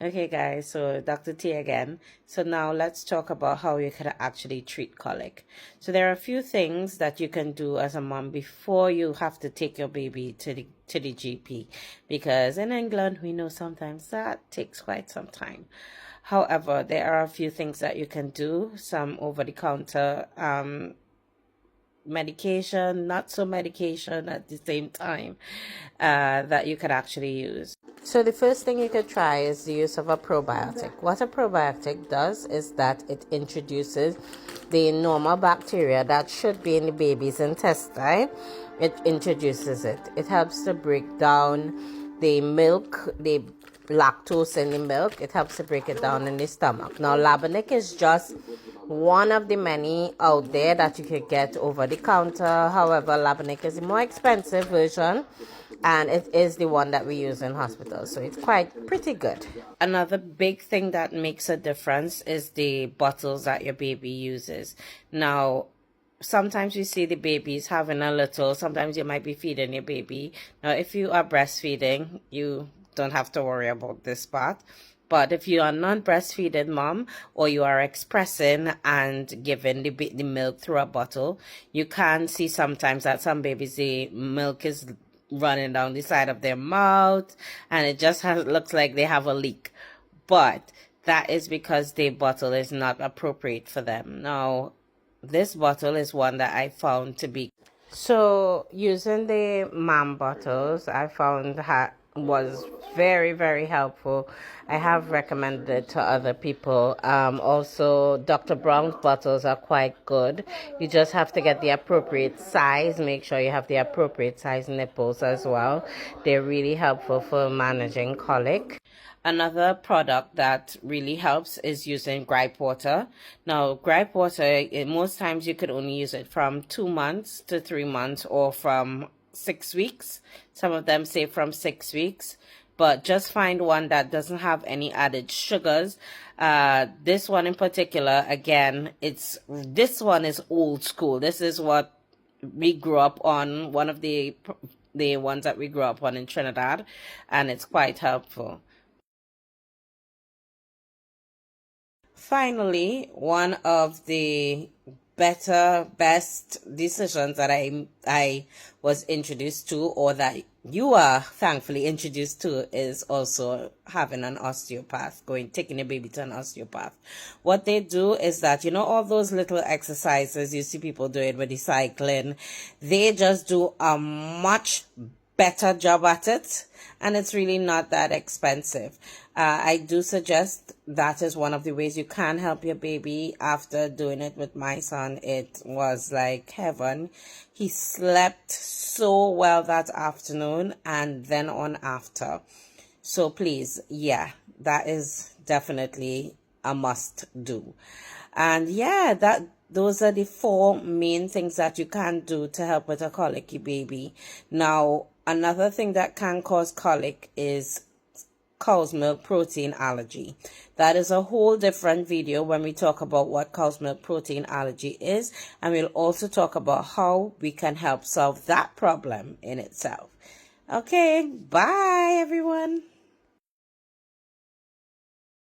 Okay, guys, so Dr. T again. So now let's talk about how you can actually treat colic. So there are a few things that you can do as a mom before you have to take your baby to the GP, because in England we know sometimes that takes quite some time. However, there are a few things that you can do, some over-the-counter medication, not so medication at the same time, that you could actually use. So the first thing you could try is the use of a probiotic. What a probiotic does is that it introduces the normal bacteria that should be in the baby's intestine. It introduces it. It helps to break down the milk, the lactose in the milk. It helps to break it down in the stomach. Now, Labonic is just one of the many out there that you could get over the counter. However, Labonic is the more expensive version, and it is the one that we use in hospitals, so it's quite pretty good. Another big thing that makes a difference is the bottles that your baby uses. Now, sometimes you see the babies having a little, sometimes you might be feeding your baby. Now, if you are breastfeeding, you don't have to worry about this part. But if you are non-breastfeeding mom, or you are expressing and giving the milk through a bottle, you can see sometimes that some babies, the milk is running down the side of their mouth, and it just looks like they have a leak. But that is because the bottle is not appropriate for them. Now, this bottle is one that I found to be. So using the mom bottles, I found was very, very helpful. I have recommended it to other people. Also, Dr. Brown's bottles are quite good. You just have to get the appropriate size. Make sure you have the appropriate size nipples as well. They're really helpful for managing colic. Another product that really helps is using gripe water. Now, gripe water, most times you could only use it from 2 months to 3 months, or from 6 weeks. Some of them say from 6 weeks, but just find one that doesn't have any added sugars. This one in particular, again, this one is old school. This is what we grew up on, one of the ones that we grew up on in Trinidad, and it's quite helpful. Finally, one of the best decisions that I was introduced to, or that you are thankfully introduced to, is also having an osteopath, taking a baby to an osteopath. What they do is that, you know, all those little exercises you see people doing with the cycling, they just do a much better job at it, and it's really not that expensive. I do suggest that is one of the ways you can help your baby. After doing it with my son, it was like heaven. He slept so well that afternoon and then on after. So please, yeah, that is definitely a must do. And yeah, those are the 4 main things that you can do to help with a colicky baby. Now, another thing that can cause colic is cow's milk protein allergy. That is a whole different video when we talk about what cow's milk protein allergy is, and we'll also talk about how we can help solve that problem in itself. Okay, bye everyone.